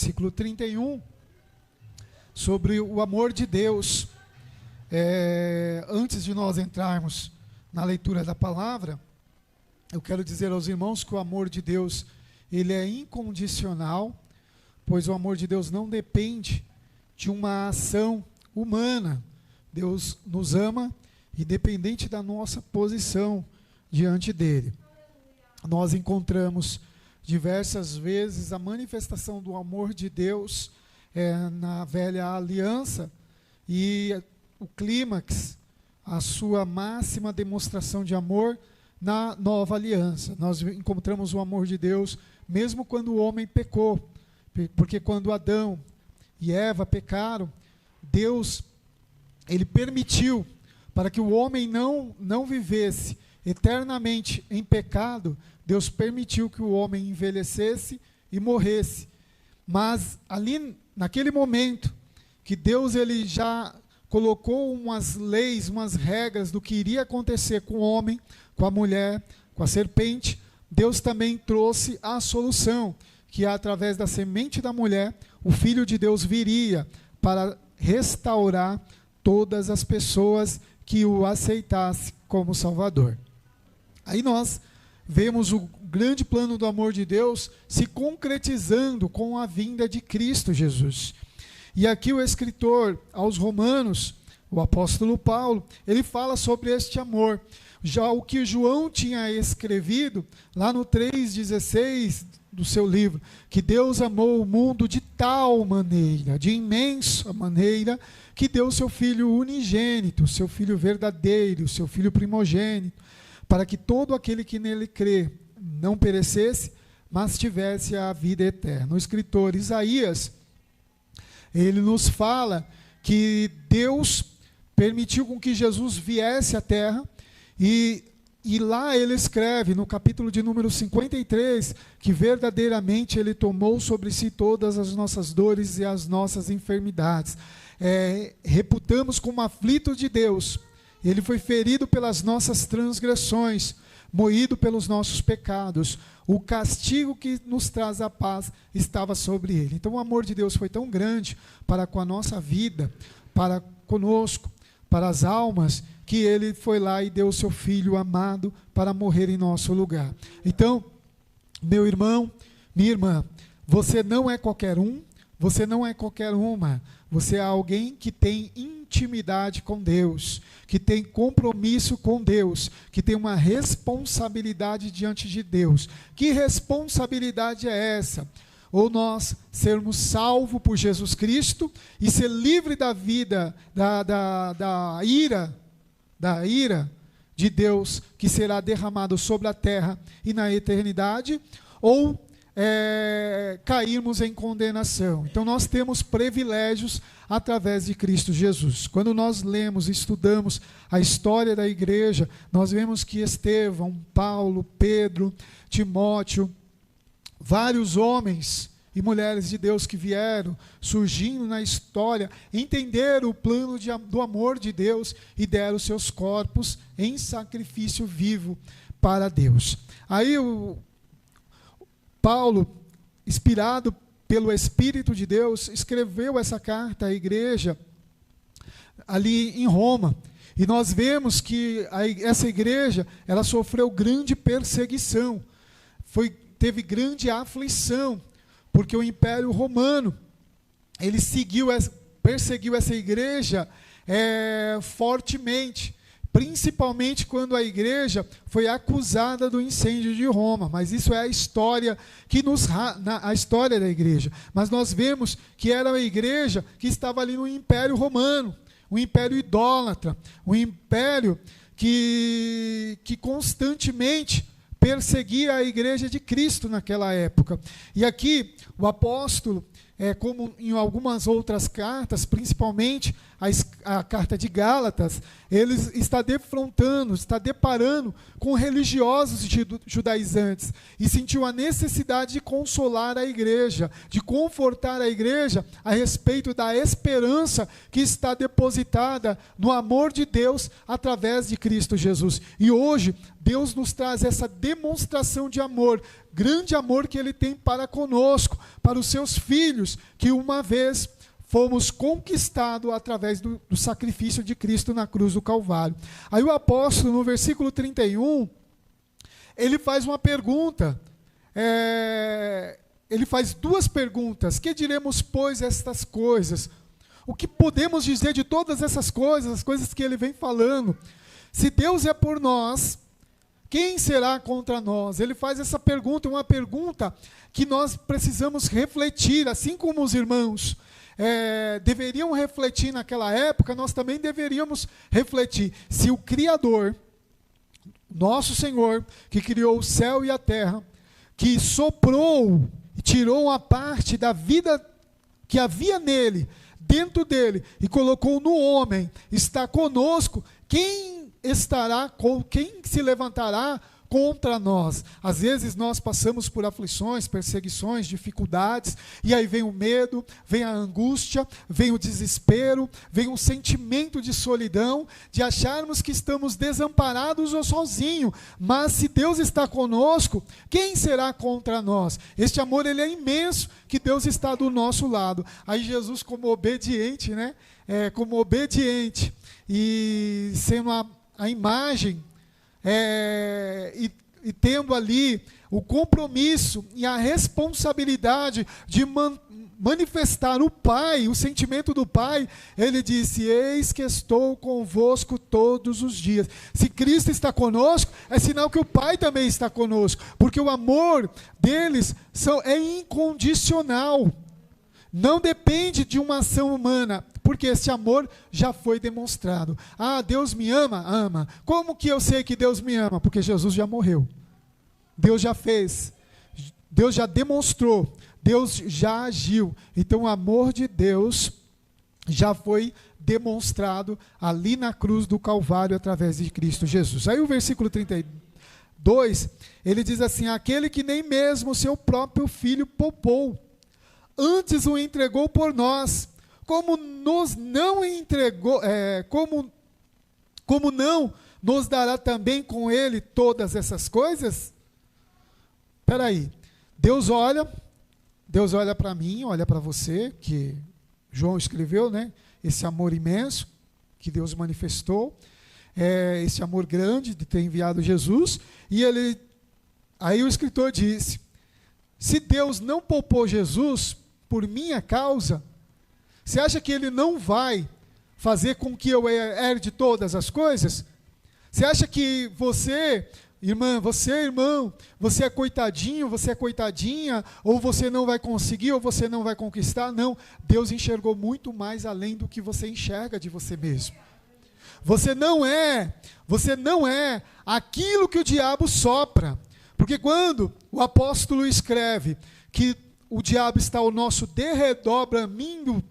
versículo 31, sobre o amor de Deus. Antes de nós entrarmos na leitura da palavra, eu quero dizer aos irmãos que o amor de Deus, ele é incondicional, pois o amor de Deus não depende de uma ação humana. Deus nos ama, independente da nossa posição diante dele. Nós encontramos diversas vezes a manifestação do amor de Deus na velha aliança, e o clímax, a sua máxima demonstração de amor na nova aliança. Nós encontramos o amor de Deus mesmo quando o homem pecou, porque quando Adão e Eva pecaram, Deus, ele permitiu para que o homem não vivesse eternamente em pecado. Deus permitiu que o homem envelhecesse e morresse. Mas ali, naquele momento, que Deus ele já colocou umas leis, umas regras do que iria acontecer com o homem, com a mulher, com a serpente, Deus também trouxe a solução, que através da semente da mulher, o Filho de Deus viria para restaurar todas as pessoas que o aceitassem como Salvador. Aí nós vemos o grande plano do amor de Deus se concretizando com a vinda de Cristo Jesus. E aqui o escritor aos Romanos, o apóstolo Paulo, ele fala sobre este amor. Já o que João tinha escrevido, lá no 3,16 do seu livro, que Deus amou o mundo de tal maneira, de imensa maneira, que deu seu Filho unigênito, seu Filho verdadeiro, seu Filho primogênito, para que todo aquele que nele crê não perecesse, mas tivesse a vida eterna. O escritor Isaías, ele nos fala que Deus permitiu com que Jesus viesse à terra, e lá ele escreve, no capítulo de número 53, que verdadeiramente ele tomou sobre si todas as nossas dores e as nossas enfermidades. Reputamos como aflito de Deus, ele foi ferido pelas nossas transgressões, moído pelos nossos pecados. O castigo que nos traz a paz estava sobre ele. Então o amor de Deus foi tão grande para com a nossa vida, para conosco, para as almas, que ele foi lá e deu o seu Filho amado para morrer em nosso lugar. Então, meu irmão, minha irmã, você não é qualquer um, você não é qualquer uma, você é alguém que tem intimidade com Deus, que tem compromisso com Deus, que tem uma responsabilidade diante de Deus. Que responsabilidade é essa? Ou nós sermos salvos por Jesus Cristo e ser livre da vida, da ira de Deus que será derramado sobre a terra e na eternidade, ou cairmos em condenação. Então nós temos privilégios através de Cristo Jesus. Quando nós lemos e estudamos a história da igreja, nós vemos que Estevão, Paulo, Pedro, Timóteo, vários homens e mulheres de Deus que vieram surgindo na história, entenderam o plano do amor de Deus e deram seus corpos em sacrifício vivo para Deus. Aí o Paulo, inspirado pelo Espírito de Deus, escreveu essa carta à igreja ali em Roma. E nós vemos que essa igreja, ela sofreu grande perseguição, teve grande aflição, porque o Império Romano, ele perseguiu essa igreja fortemente, principalmente quando a igreja foi acusada do incêndio de Roma. Mas isso é a história a história da igreja. Mas nós vemos que era uma igreja que estava ali no Império Romano, um império idólatra, um império que constantemente perseguia a igreja de Cristo naquela época. E aqui o apóstolo, como em algumas outras cartas, principalmente a carta de Gálatas, ele está defrontando, está deparando com religiosos judaizantes e sentiu a necessidade de consolar a igreja, de confortar a igreja a respeito da esperança que está depositada no amor de Deus através de Cristo Jesus. E hoje, Deus nos traz essa demonstração de amor, grande amor que Ele tem para conosco, para os seus filhos, que uma vez fomos conquistados através do sacrifício de Cristo na cruz do Calvário. Aí o apóstolo, no versículo 31, ele faz uma pergunta, ele faz duas perguntas: que diremos, pois, estas coisas? O que podemos dizer de todas essas coisas, as coisas que ele vem falando? Se Deus é por nós, quem será contra nós? Ele faz essa pergunta, uma pergunta que nós precisamos refletir, assim como os irmãos deveriam refletir naquela época, nós também deveríamos refletir. Se o Criador, nosso Senhor, que criou o céu e a terra, que soprou e tirou uma parte da vida que havia nele, dentro dele, e colocou no homem, está conosco, quem se levantará contra nós? Às vezes nós passamos por aflições, perseguições, dificuldades, e aí vem o medo, vem a angústia, vem o desespero, vem um sentimento de solidão, de acharmos que estamos desamparados ou sozinhos. Mas se Deus está conosco, quem será contra nós? Este amor, ele é imenso, que Deus está do nosso lado. Aí Jesus, como obediente, como obediente, e sendo a imagem, e tendo ali o compromisso e a responsabilidade de manifestar o Pai, o sentimento do Pai, ele disse: eis que estou convosco todos os dias. Se Cristo está conosco, é sinal que o Pai também está conosco, porque o amor deles é incondicional, não depende de uma ação humana, porque esse amor já foi demonstrado. Ah, Deus me ama? Ama. Como que eu sei que Deus me ama? Porque Jesus já morreu. Deus já fez. Deus já demonstrou. Deus já agiu. Então o amor de Deus já foi demonstrado ali na cruz do Calvário através de Cristo Jesus. Aí o versículo 32, ele diz assim: aquele que nem mesmo seu próprio filho poupou, antes o entregou por nós, como não nos dará também com ele todas essas coisas? Espera aí, Deus olha para mim, olha para você, que João escreveu, esse amor imenso que Deus manifestou, esse amor grande de ter enviado Jesus, e aí o escritor disse: se Deus não poupou Jesus por minha causa, você acha que Ele não vai fazer com que eu herde todas as coisas? Você acha que você, irmã, irmão, você é coitadinho, você é coitadinha, ou você não vai conseguir, ou você não vai conquistar? Não, Deus enxergou muito mais além do que você enxerga de você mesmo. Você não é aquilo que o diabo sopra. Porque quando o apóstolo escreve que o diabo está ao nosso derredor, bramindo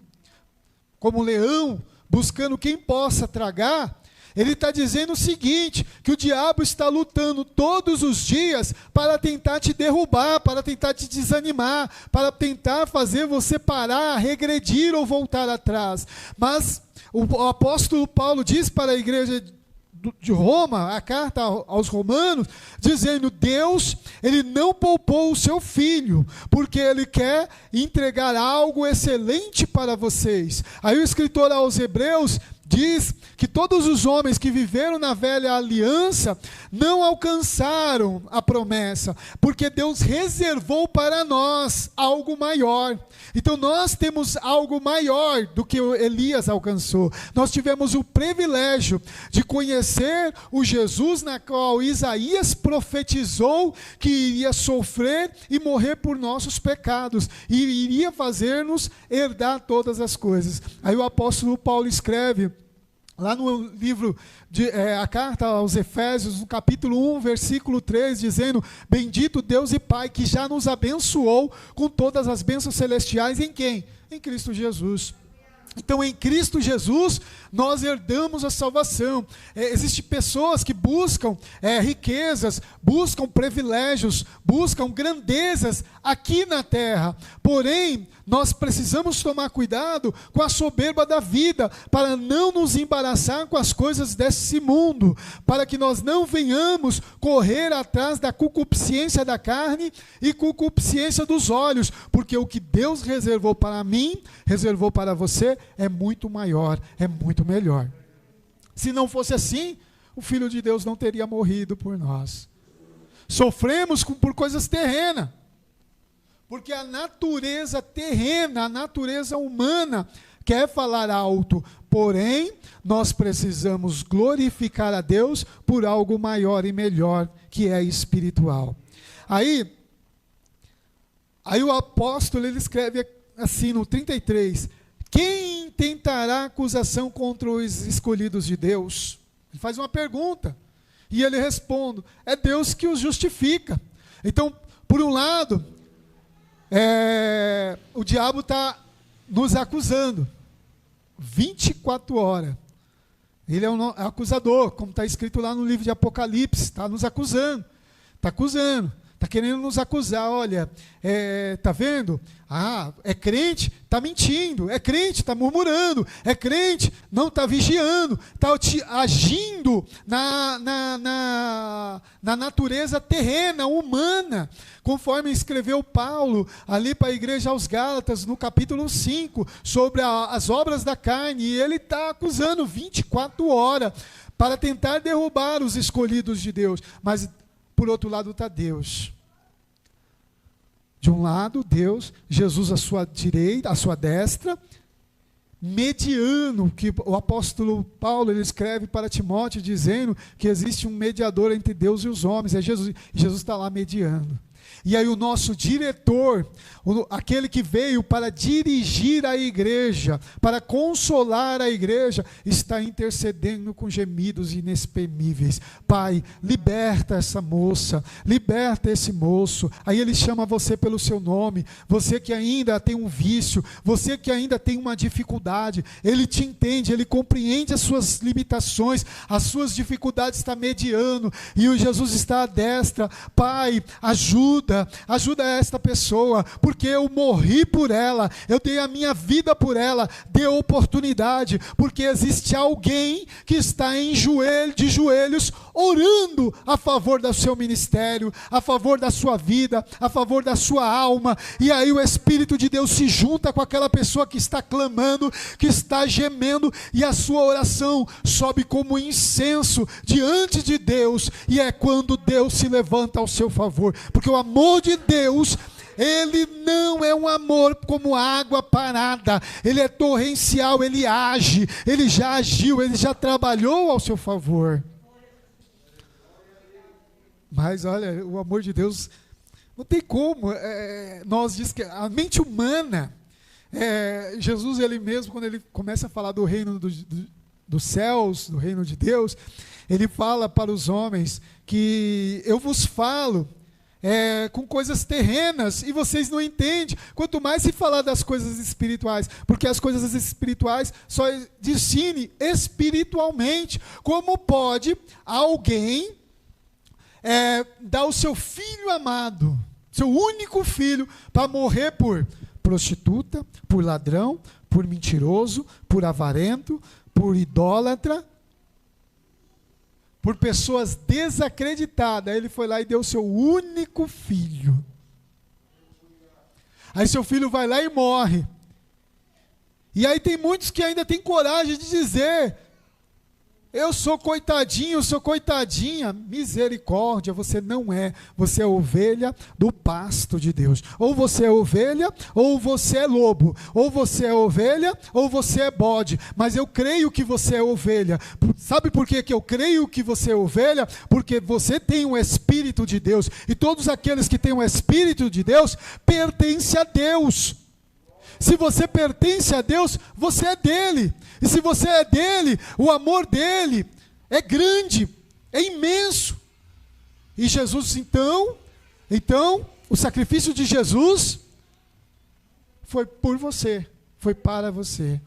como leão, buscando quem possa tragar, ele está dizendo o seguinte, que o diabo está lutando todos os dias para tentar te derrubar, para tentar te desanimar, para tentar fazer você parar, regredir ou voltar atrás. Mas o apóstolo Paulo diz para a igreja de Roma, a carta aos romanos, dizendo: Deus, Ele não poupou o seu filho, porque Ele quer entregar algo excelente para vocês. Aí o escritor aos Hebreus diz que todos os homens que viveram na velha aliança não alcançaram a promessa, porque Deus reservou para nós algo maior. Então nós temos algo maior do que Elias alcançou. Nós tivemos o privilégio de conhecer o Jesus na qual Isaías profetizou que iria sofrer e morrer por nossos pecados, e iria fazer-nos herdar todas as coisas. Aí o apóstolo Paulo escreve lá no livro, a carta aos Efésios, no capítulo 1, versículo 3, dizendo: bendito Deus e Pai, que já nos abençoou com todas as bênçãos celestiais em quem? Em Cristo Jesus. Então, em Cristo Jesus, nós herdamos a salvação. Existem pessoas que buscam riquezas, buscam privilégios, buscam grandezas aqui na terra. Porém, nós precisamos tomar cuidado com a soberba da vida, para não nos embaraçar com as coisas desse mundo, para que nós não venhamos correr atrás da concupiscência da carne e concupiscência dos olhos, porque o que Deus reservou para mim, reservou para você, é muito maior, é muito melhor. Se não fosse assim, o Filho de Deus não teria morrido por nós. Sofremos por coisas terrenas, porque a natureza terrena, a natureza humana quer falar alto, porém, nós precisamos glorificar a Deus por algo maior e melhor, que é espiritual. Aí o apóstolo, ele escreve assim no 33, quem intentará acusação contra os escolhidos de Deus? Ele faz uma pergunta, e ele responde, é Deus que os justifica. Então, por um lado, o diabo está nos acusando, 24 horas, ele é um acusador, como está escrito lá no livro de Apocalipse, está nos acusando, está querendo nos acusar, olha, está vendo? É crente, está mentindo, é crente, está murmurando, é crente, não está vigiando, está agindo na natureza terrena, humana, conforme escreveu Paulo ali para a igreja aos Gálatas, no capítulo 5, sobre as obras da carne, e ele está acusando 24 horas, para tentar derrubar os escolhidos de Deus, mas por outro lado está Deus. De um lado, Deus, Jesus à sua direita, à sua destra, mediano, que o apóstolo Paulo ele escreve para Timóteo, dizendo que existe um mediador entre Deus e os homens, é Jesus. Jesus está lá mediando. E aí o nosso diretor, aquele que veio para dirigir a igreja, para consolar a igreja, está intercedendo com gemidos inexprimíveis. Pai, liberta essa moça, liberta esse moço. Aí ele chama você pelo seu nome, você que ainda tem um vício, você que ainda tem uma dificuldade, ele te entende, ele compreende as suas limitações, as suas dificuldades, está mediando, e o Jesus está à destra. Pai, ajuda esta pessoa, porque eu morri por ela, eu dei a minha vida por ela, dê oportunidade, porque existe alguém que está de joelhos, orando a favor do seu ministério, a favor da sua vida, a favor da sua alma, e aí o Espírito de Deus se junta com aquela pessoa que está clamando, que está gemendo, e a sua oração sobe como incenso diante de Deus, e é quando Deus se levanta ao seu favor, porque o amor de Deus, ele não é um amor como água parada, ele é torrencial, ele age, ele já agiu, ele já trabalhou ao seu favor. Mas olha, o amor de Deus, não tem como, nós diz que a mente humana, Jesus ele mesmo, quando ele começa a falar do reino dos céus, do reino de Deus, ele fala para os homens que eu vos falo com coisas terrenas, e vocês não entendem, quanto mais se falar das coisas espirituais, porque as coisas espirituais só discerne espiritualmente. Como pode alguém dar o seu filho amado, seu único filho, para morrer por prostituta, por ladrão, por mentiroso, por avarento, por idólatra, por pessoas desacreditadas? Ele foi lá e deu o seu único filho. Aí seu filho vai lá e morre. E aí tem muitos que ainda têm coragem de dizer: eu sou coitadinho, eu sou coitadinha. Misericórdia, você não é. Você é ovelha do pasto de Deus. Ou você é ovelha, ou você é lobo. Ou você é ovelha, ou você é bode. Mas eu creio que você é ovelha. Sabe por que eu creio que você é ovelha? Porque você tem o Espírito de Deus. E todos aqueles que têm o Espírito de Deus pertencem a Deus. Se você pertence a Deus, você é dele. E se você é dele, o amor dele é grande, é imenso. E Jesus, então, o sacrifício de Jesus foi por você, foi para você.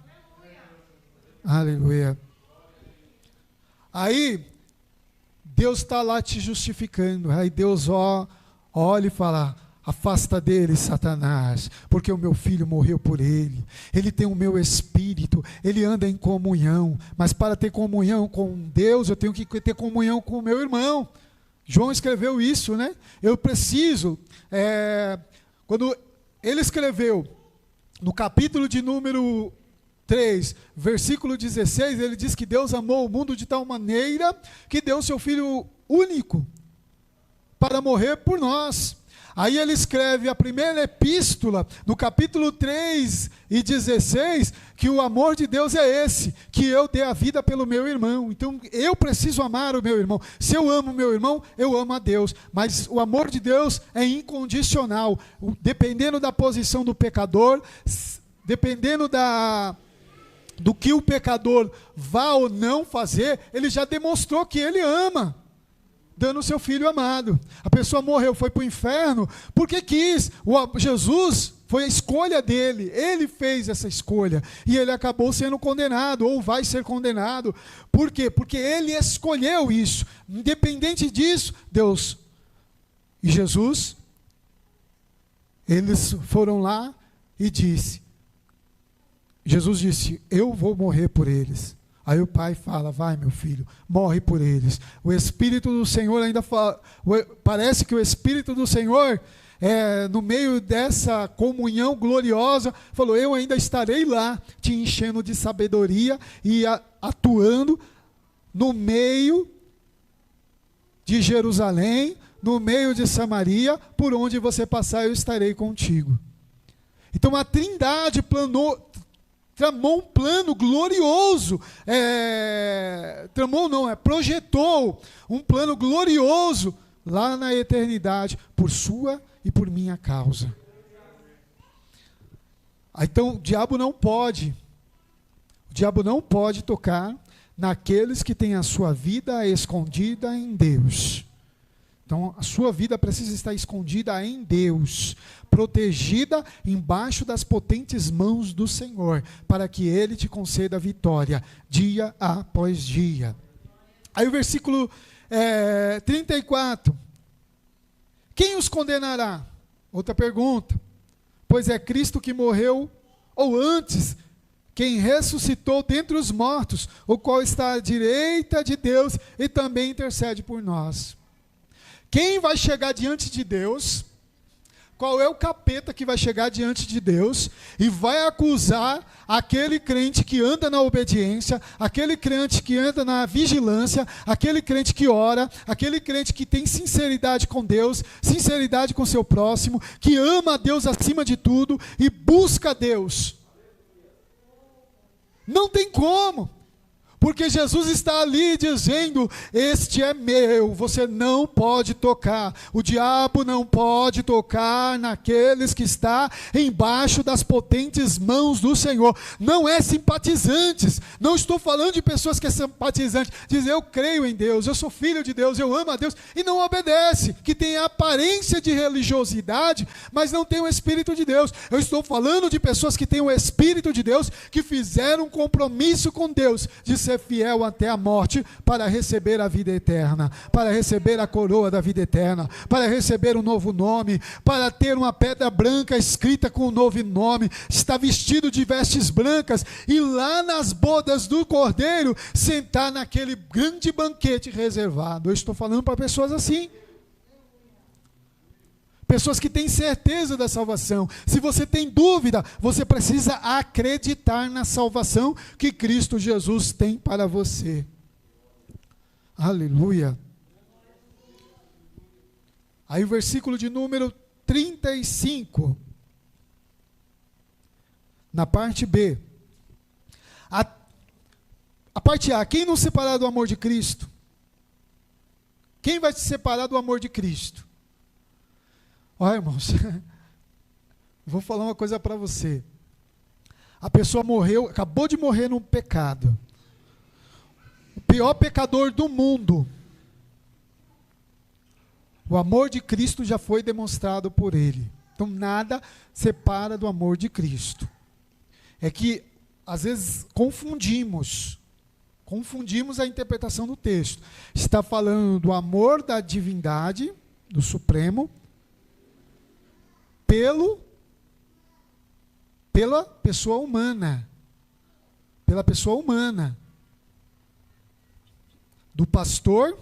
Aleluia. Aí, Deus está lá te justificando. Aí Deus olha e fala: afasta dele, Satanás, porque o meu filho morreu por ele. Ele tem o meu espírito, ele anda em comunhão. Mas para ter comunhão com Deus, eu tenho que ter comunhão com o meu irmão. João escreveu isso, né? Eu preciso, quando ele escreveu, no capítulo de número 3, versículo 16, ele diz que Deus amou o mundo de tal maneira que deu seu Filho único para morrer por nós. Aí ele escreve a primeira epístola, no capítulo 3 e 16, que o amor de Deus é esse, que eu dê a vida pelo meu irmão. Então eu preciso amar o meu irmão. Se eu amo o meu irmão, eu amo a Deus. Mas o amor de Deus é incondicional. Dependendo da posição do pecador, dependendo do que o pecador vá ou não fazer, ele já demonstrou que ele ama, dando o seu filho amado. A pessoa morreu, foi para o inferno, porque quis. Jesus, foi a escolha dele, ele fez essa escolha, e ele acabou sendo condenado, ou vai ser condenado. Por quê? Porque ele escolheu isso. Independente disso, Deus e Jesus, eles foram lá e Jesus disse: eu vou morrer por eles. Aí o pai fala: vai, meu filho, morre por eles. O Espírito do Senhor ainda fala, parece que o Espírito do Senhor, no meio dessa comunhão gloriosa, falou: eu ainda estarei lá, te enchendo de sabedoria e atuando no meio de Jerusalém, no meio de Samaria, por onde você passar eu estarei contigo. Então a Trindade tramou um plano glorioso, projetou um plano glorioso lá na eternidade, por sua e por minha causa. Então o diabo não pode tocar naqueles que têm a sua vida escondida em Deus. Então a sua vida precisa estar escondida em Deus, protegida embaixo das potentes mãos do Senhor, para que Ele te conceda vitória, dia após dia. Aí o versículo 34. Quem os condenará? Outra pergunta. Pois é Cristo que morreu, ou antes, quem ressuscitou dentre os mortos, o qual está à direita de Deus e também intercede por nós. Quem vai chegar diante de Deus? Qual é o capeta que vai chegar diante de Deus e vai acusar aquele crente que anda na obediência, aquele crente que anda na vigilância, aquele crente que ora, aquele crente que tem sinceridade com Deus, sinceridade com seu próximo, que ama a Deus acima de tudo e busca Deus? Não tem como. Porque Jesus está ali dizendo: este é meu, você não pode tocar. O diabo não pode tocar naqueles que está embaixo das potentes mãos do Senhor. Não é simpatizantes. Não estou falando de pessoas que é simpatizante. Diz: eu creio em Deus, eu sou filho de Deus, eu amo a Deus, e não obedece. Que tem a aparência de religiosidade, mas não tem o Espírito de Deus. Eu estou falando de pessoas que têm o Espírito de Deus, que fizeram um compromisso com Deus, de ser fiel até a morte, para receber a vida eterna, para receber a coroa da vida eterna, para receber um novo nome, para ter uma pedra branca escrita com um novo nome, estar vestido de vestes brancas e lá nas bodas do Cordeiro sentar naquele grande banquete reservado. Eu estou falando para pessoas assim, pessoas que têm certeza da salvação. Se você tem dúvida, você precisa acreditar na salvação que Cristo Jesus tem para você. Aleluia. Aí o versículo de número 35. Na parte B. A parte A. Quem nos separar do amor de Cristo? Quem vai te separar do amor de Cristo? Olha, irmãos, vou falar uma coisa para você. A pessoa morreu, acabou de morrer num pecado. O pior pecador do mundo. O amor de Cristo já foi demonstrado por ele. Então nada separa do amor de Cristo. É que às vezes confundimos a interpretação do texto. Está falando do amor da divindade, do Supremo, pela pessoa humana. Pela pessoa humana. Do pastor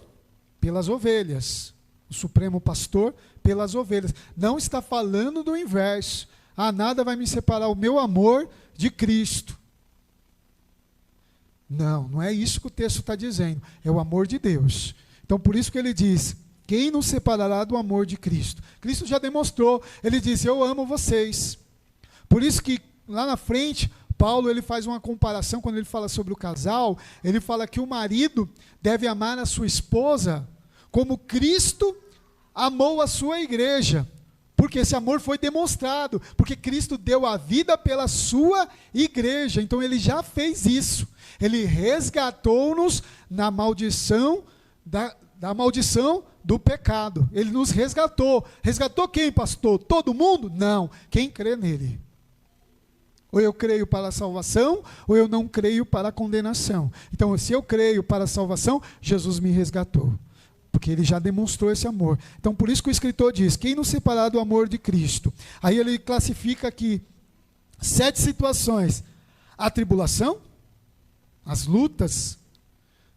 pelas ovelhas. O Supremo Pastor pelas ovelhas. Não está falando do inverso. Nada vai me separar o meu amor de Cristo. Não é isso que o texto está dizendo. É o amor de Deus. Então, por isso que ele diz: quem nos separará do amor de Cristo? Cristo já demonstrou. Ele diz: eu amo vocês. Por isso que lá na frente, Paulo ele faz uma comparação quando ele fala sobre o casal. Ele fala que o marido deve amar a sua esposa como Cristo amou a sua igreja. Porque esse amor foi demonstrado. Porque Cristo deu a vida pela sua igreja. Então ele já fez isso. Ele resgatou-nos na maldição da maldição do pecado. Ele nos resgatou. Resgatou quem, pastor? Todo mundo? Não. Quem crê nele. Ou eu creio para a salvação, ou eu não creio para a condenação. Então, se eu creio para a salvação, Jesus me resgatou. Porque ele já demonstrou esse amor. Então, por isso que o escritor diz: quem nos separar do amor de Cristo? Aí ele classifica aqui 7 situações. A tribulação, as lutas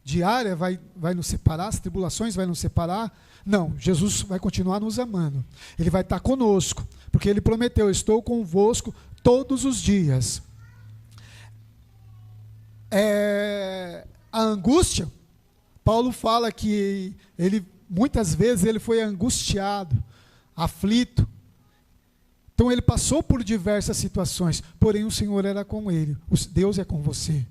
diárias vai nos separar, as tribulações vai nos separar. Não, Jesus vai continuar nos amando. Ele vai estar conosco, porque ele prometeu: estou convosco todos os dias. A angústia, Paulo fala que muitas vezes ele foi angustiado, aflito. Então ele passou por diversas situações, porém o Senhor era com ele. Deus é com você.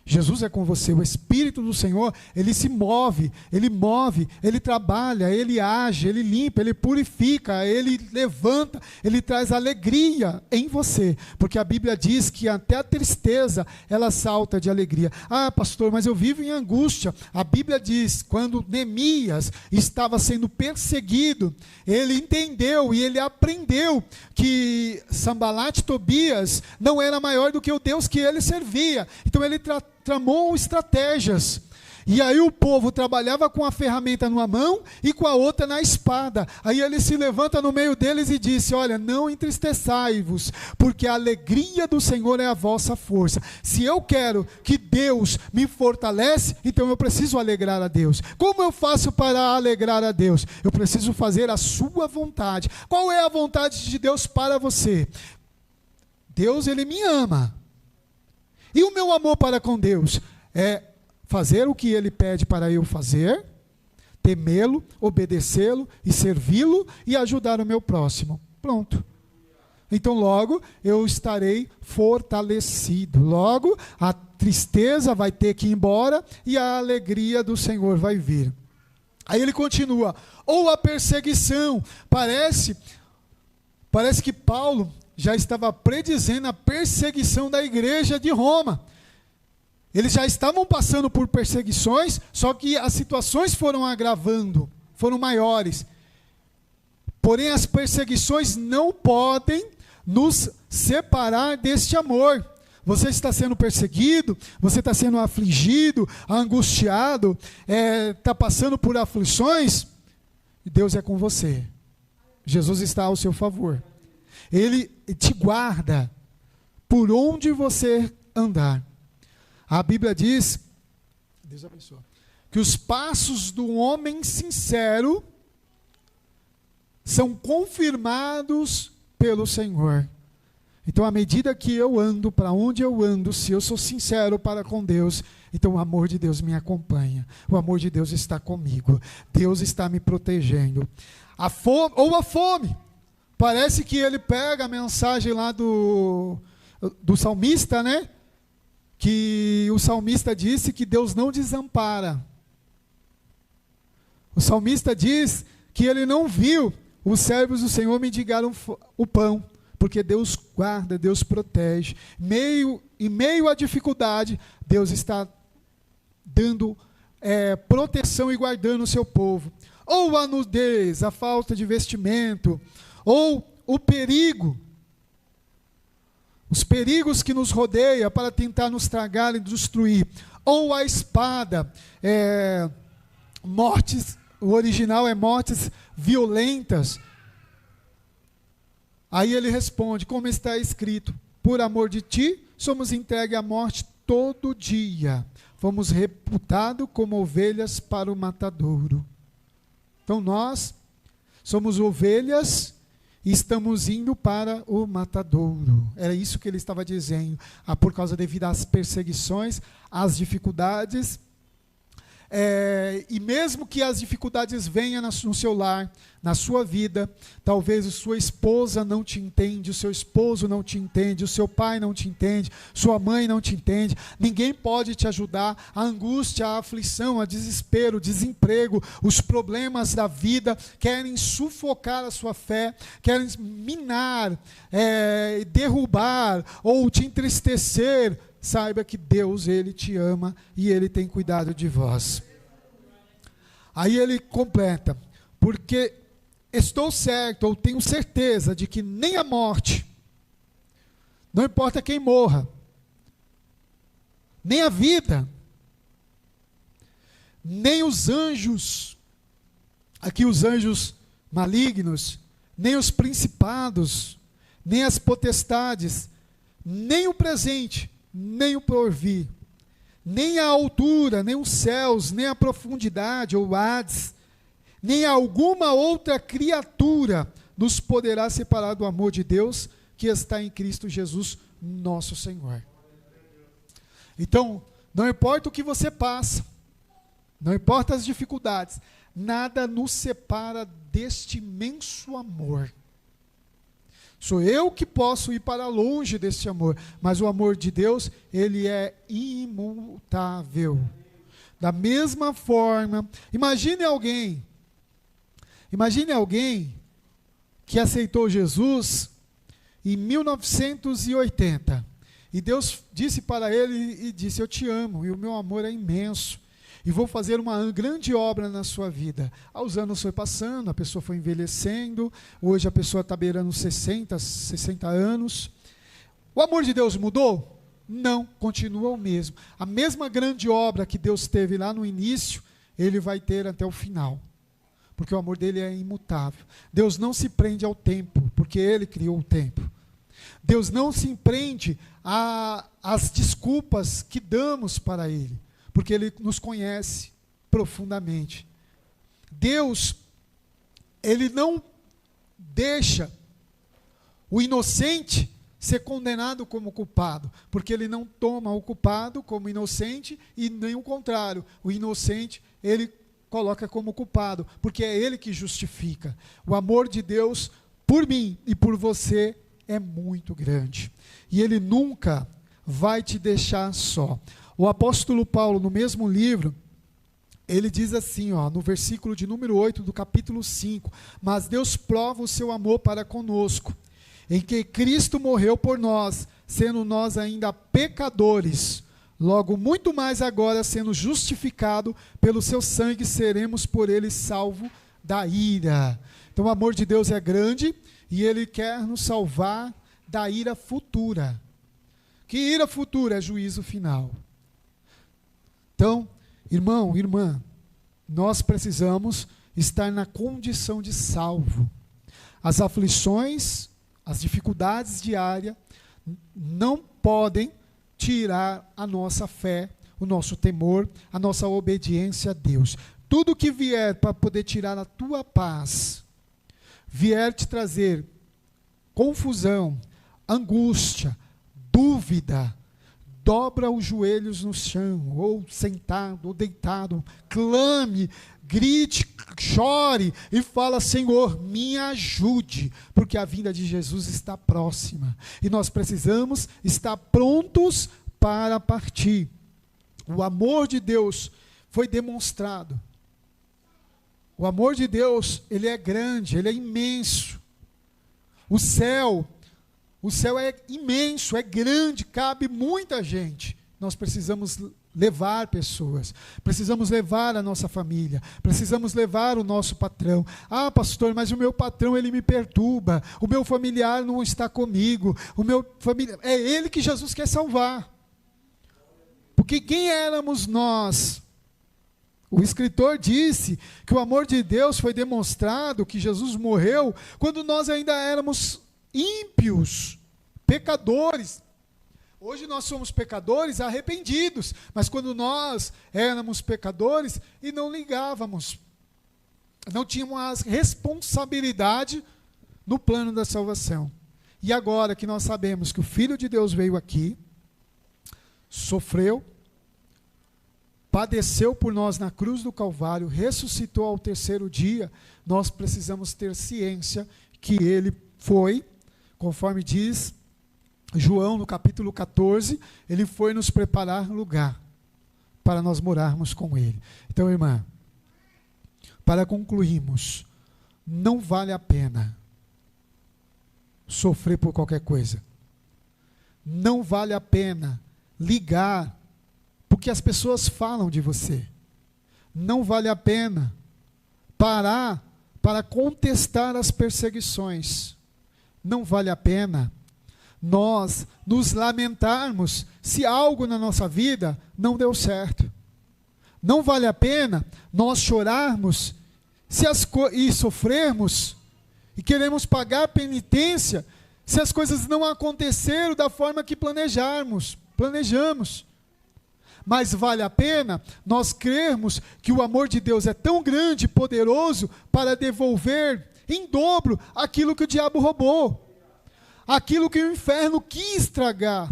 Jesus é com você. O Espírito do Senhor, ele se move, ele trabalha, ele age, ele limpa, ele purifica, ele levanta, ele traz alegria em você. Porque a Bíblia diz que até a tristeza, ela salta de alegria. Pastor, mas eu vivo em angústia. A Bíblia diz, quando Neemias estava sendo perseguido, ele entendeu e ele aprendeu que Sambalat e Tobias não era maior do que o Deus que ele servia. Então ele tramou estratégias. E aí o povo trabalhava com a ferramenta numa mão e com a outra na espada. Aí ele se levanta no meio deles e disse: olha, não entristeçai-vos, porque a alegria do Senhor é a vossa força. Se eu quero que Deus me fortalece, então eu preciso alegrar a Deus. Como eu faço para alegrar a Deus? Eu preciso fazer a sua vontade. Qual é a vontade de Deus para você? Deus, ele me ama. E o meu amor para com Deus é fazer o que ele pede para eu fazer, temê-lo, obedecê-lo e servi-lo e ajudar o meu próximo. Pronto. Então logo eu estarei fortalecido. Logo a tristeza vai ter que ir embora e a alegria do Senhor vai vir. Aí ele continua: ou a perseguição. Parece que Paulo já estava predizendo a perseguição da igreja de Roma. Eles já estavam passando por perseguições, só que as situações foram agravando, foram maiores. Porém, as perseguições não podem nos separar deste amor. Você está sendo perseguido, você está sendo afligido, angustiado, está passando por aflições, e Deus é com você. Jesus está ao seu favor. Ele te guarda por onde você andar. A Bíblia diz, Deus abençoe, que os passos do homem sincero são confirmados pelo Senhor. Então, à medida que eu ando, para onde eu ando, se eu sou sincero para com Deus, então o amor de Deus me acompanha. O amor de Deus está comigo. Deus está me protegendo. A fome. Parece que ele pega a mensagem lá do salmista, né? Que o salmista disse que Deus não desampara. O salmista diz que ele não viu os servos do Senhor mendigar o pão, porque Deus guarda, Deus protege. Em meio à dificuldade, Deus está dando proteção e guardando o seu povo. Ou a nudez, a falta de vestimento, ou o perigo. os perigos que nos rodeiam para tentar nos tragar e destruir, ou a espada, mortes, o original é mortes violentas. Aí ele responde, como está escrito, por amor de ti, somos entregues à morte todo dia, fomos reputados como ovelhas para o matadouro. Então nós somos ovelhas e estamos indo para o matadouro. Era isso que ele estava dizendo. Por causa devido às perseguições, às dificuldades. E mesmo que as dificuldades venham no seu lar, na sua vida, talvez a sua esposa não te entende, o seu esposo não te entende, o seu pai não te entende, sua mãe não te entende, ninguém pode te ajudar. A angústia, a aflição, o desespero, o desemprego, os problemas da vida querem sufocar a sua fé, querem minar, derrubar ou te entristecer. Saiba que Deus, Ele te ama e Ele tem cuidado de vós. Aí ele completa, porque estou certo, ou tenho certeza de que nem a morte, não importa quem morra, nem a vida, nem os anjos, aqui os anjos malignos, nem os principados, nem as potestades, nem o presente, nem o porvir, nem a altura, nem os céus, nem a profundidade ou Hades, nem alguma outra criatura nos poderá separar do amor de Deus que está em Cristo Jesus, nosso Senhor. Então, não importa o que você passa, não importa as dificuldades, nada nos separa deste imenso amor. Sou eu que posso ir para longe desse amor, mas o amor de Deus, ele é imutável. Da mesma forma, imagine alguém que aceitou Jesus em 1980, e Deus disse para ele, e disse, eu te amo, e o meu amor é imenso, e vou fazer uma grande obra na sua vida. Os anos foi passando, a pessoa foi envelhecendo, hoje a pessoa está beirando 60 anos. O amor de Deus mudou? Não, continua o mesmo. A mesma grande obra que Deus teve lá no início, Ele vai ter até o final. Porque o amor dele é imutável. Deus não se prende ao tempo, porque Ele criou o tempo. Deus não se prende às desculpas que damos para Ele, porque Ele nos conhece profundamente. Deus, Ele não deixa o inocente ser condenado como culpado, porque Ele não toma o culpado como inocente e nem o contrário. O inocente, Ele coloca como culpado, porque é Ele que justifica. O amor de Deus por mim e por você é muito grande. E Ele nunca vai te deixar só. O apóstolo Paulo, no mesmo livro, ele diz assim, no versículo de número 8 do capítulo 5, mas Deus prova o seu amor para conosco, em que Cristo morreu por nós, sendo nós ainda pecadores, logo muito mais agora, sendo justificado pelo seu sangue, seremos por ele salvos da ira. Então o amor de Deus é grande, e Ele quer nos salvar da ira futura. Que ira futura? É juízo final. Então, irmão, irmã, nós precisamos estar na condição de salvo. As aflições, as dificuldades diárias não podem tirar a nossa fé, o nosso temor, a nossa obediência a Deus. Tudo que vier para poder tirar a tua paz, vier te trazer confusão, angústia, dúvida, dobra os joelhos no chão, ou sentado, ou deitado, clame, grite, chore e fala, Senhor, me ajude, porque a vinda de Jesus está próxima, e nós precisamos estar prontos para partir. O amor de Deus foi demonstrado. O amor de Deus, ele é grande, ele é imenso. O céu é imenso, é grande, cabe muita gente. nós precisamos levar pessoas, precisamos levar a nossa família, precisamos levar o nosso patrão. Ah, pastor, mas o meu patrão, ele me perturba, o meu familiar não está comigo, é ele que Jesus quer salvar. Porque quem éramos nós? O escritor disse que o amor de Deus foi demonstrado, que Jesus morreu, quando nós ainda éramos ímpios, pecadores. Hoje nós somos pecadores arrependidos, mas quando nós éramos pecadores e não ligávamos, não tínhamos a responsabilidade no plano da salvação. E agora que nós sabemos que o Filho de Deus veio aqui, sofreu, padeceu por nós na cruz do Calvário, ressuscitou ao terceiro dia, nós precisamos ter ciência que ele foi, conforme diz João no capítulo 14, ele foi nos preparar lugar para nós morarmos com ele. Então, irmã, para concluirmos, não vale a pena sofrer por qualquer coisa. Não vale a pena ligar porque as pessoas falam de você. Não vale a pena parar para contestar as perseguições. Não vale a pena nós nos lamentarmos se algo na nossa vida não deu certo. Não vale a pena nós chorarmos e sofrermos e queremos pagar penitência se as coisas não aconteceram da forma que planejamos. Mas vale a pena nós crermos que o amor de Deus é tão grande e poderoso para devolver em dobro aquilo que o diabo roubou. Aquilo que o inferno quis estragar.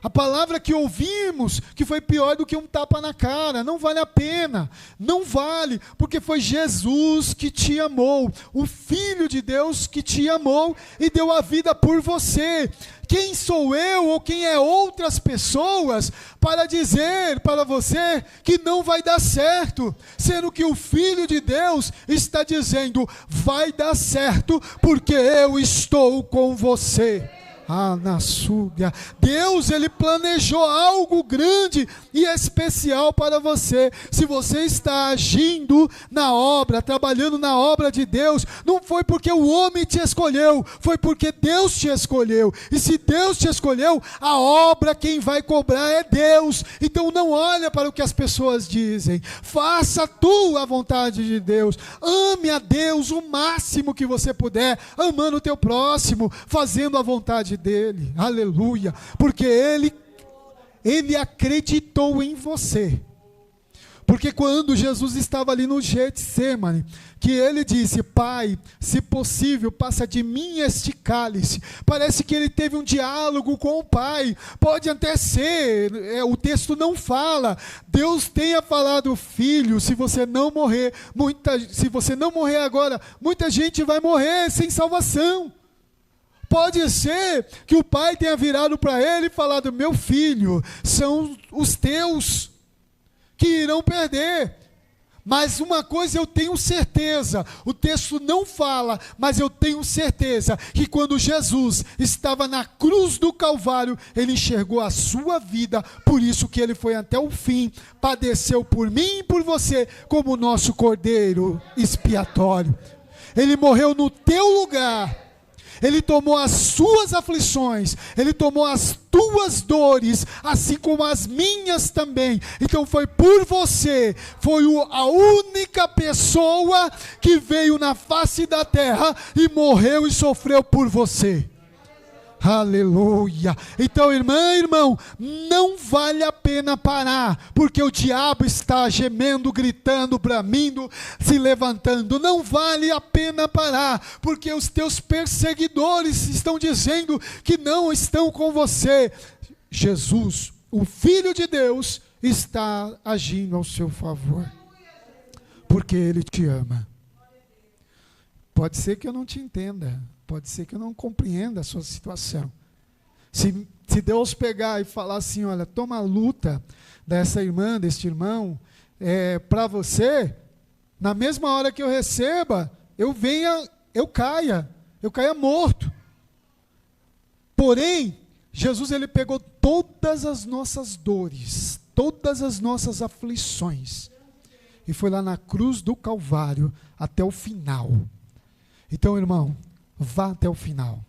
A palavra que ouvimos, que foi pior do que um tapa na cara, não vale a pena, não vale, porque foi Jesus que te amou, o Filho de Deus que te amou e deu a vida por você. Quem sou eu ou quem é outras pessoas para dizer para você que não vai dar certo, sendo que o Filho de Deus está dizendo, vai dar certo, porque eu estou com você. Ah, na súbia. Deus, ele planejou algo grande e especial para você. Se você está agindo na obra, trabalhando na obra de Deus, não foi porque o homem te escolheu, foi porque Deus te escolheu. E se Deus te escolheu, a obra quem vai cobrar é Deus. Então não olha para o que as pessoas dizem. Faça tu a vontade de Deus. Ame a Deus o máximo que você puder, amando o teu próximo, fazendo a vontade dele, aleluia, porque ele acreditou em você. Porque quando Jesus estava ali no Getsemane, que ele disse, Pai, se possível, passa de mim este cálice. Parece que ele teve um diálogo com o Pai. Pode até ser, o texto não fala. Deus tenha falado, filho, se você não morrer agora, muita gente vai morrer sem salvação. Pode ser que o pai tenha virado para ele e falado, meu filho, são os teus que irão perder. Mas uma coisa eu tenho certeza, o texto não fala, mas eu tenho certeza que quando Jesus estava na cruz do Calvário, ele enxergou a sua vida, por isso que ele foi até o fim, padeceu por mim e por você, como nosso cordeiro expiatório. Ele morreu no teu lugar. Ele tomou as suas aflições, ele tomou as tuas dores, assim como as minhas também. Então foi por você, foi a única pessoa que veio na face da terra e morreu e sofreu por você. Aleluia. Então, irmão, não vale a pena parar, porque o diabo está gemendo, gritando, bramindo, se levantando. Não vale a pena parar, porque os teus perseguidores estão dizendo que não estão com você. Jesus, o Filho de Deus, está agindo ao seu favor, porque Ele te ama. Pode ser que eu não te entenda, pode ser que eu não compreenda a sua situação. Se Deus pegar e falar assim, olha, toma a luta dessa irmã, deste irmão, para você, na mesma hora que eu receba, eu caia morto. Porém, Jesus, ele pegou todas as nossas dores, todas as nossas aflições, e foi lá na cruz do Calvário até o final. Então, irmão, vá até o final.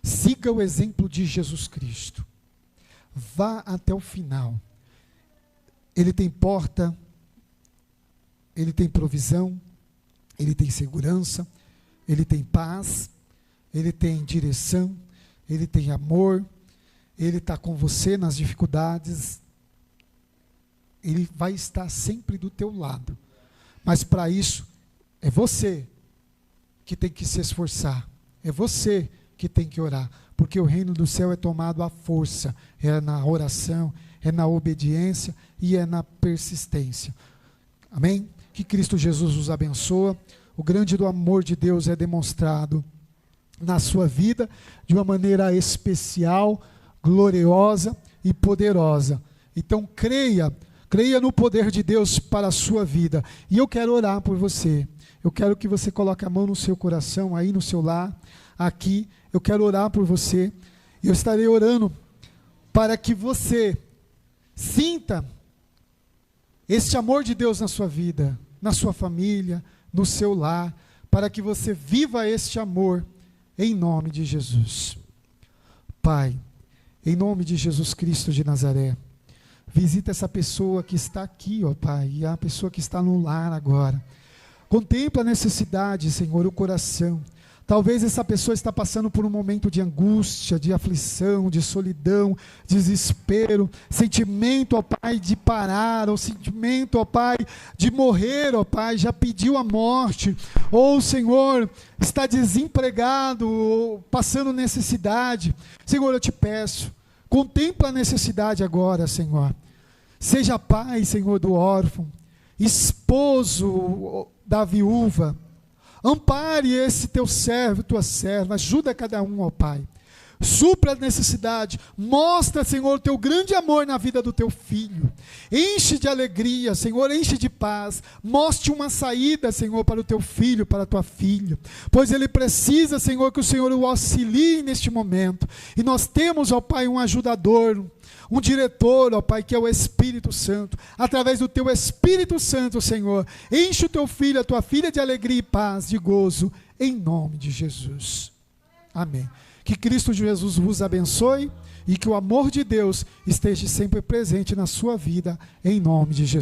Siga o exemplo de Jesus Cristo. Vá até o final. Ele tem porta, ele tem provisão, ele tem segurança, ele tem paz, ele tem direção, ele tem amor, ele está com você nas dificuldades, ele vai estar sempre do teu lado. Mas para isso, é você que tem que se esforçar, é você que tem que orar, porque o reino do céu é tomado à força, é na oração, é na obediência e é na persistência. Amém? Que Cristo Jesus os abençoe. O grande do amor de Deus é demonstrado na sua vida de uma maneira especial, gloriosa e poderosa. Então creia no poder de Deus para a sua vida. E eu quero orar por você. Eu quero que você coloque a mão no seu coração, aí no seu lar, aqui. Eu quero orar por você. E eu estarei orando para que você sinta este amor de Deus na sua vida, na sua família, no seu lar, para que você viva este amor em nome de Jesus. Pai, em nome de Jesus Cristo de Nazaré, visita essa pessoa que está aqui, ó Pai, e a pessoa que está no lar agora. Contempla a necessidade, Senhor, o coração. Talvez essa pessoa está passando por um momento de angústia, de aflição, de solidão, desespero, sentimento, ó Pai, de parar, ou sentimento, ó Pai, de morrer, ó Pai, já pediu a morte, ou Senhor, está desempregado, ou passando necessidade. Senhor, eu te peço, contempla a necessidade agora, Senhor. Seja pai, Senhor, do órfão, esposo da viúva. Ampare esse teu servo, tua serva, ajuda cada um, ó Pai. Supra a necessidade, mostra, Senhor, o teu grande amor na vida do teu filho. Enche de alegria, Senhor, enche de paz. Mostre uma saída, Senhor, para o teu filho, para a tua filha. Pois ele precisa, Senhor, que o Senhor o auxilie neste momento. E nós temos, ó Pai, um ajudador, um diretor, ó Pai, que é o Espírito Santo. Através do teu Espírito Santo, Senhor, enche o teu filho, a tua filha de alegria e paz, de gozo, em nome de Jesus. Amém. Que Cristo Jesus vos abençoe e que o amor de Deus esteja sempre presente na sua vida, em nome de Jesus.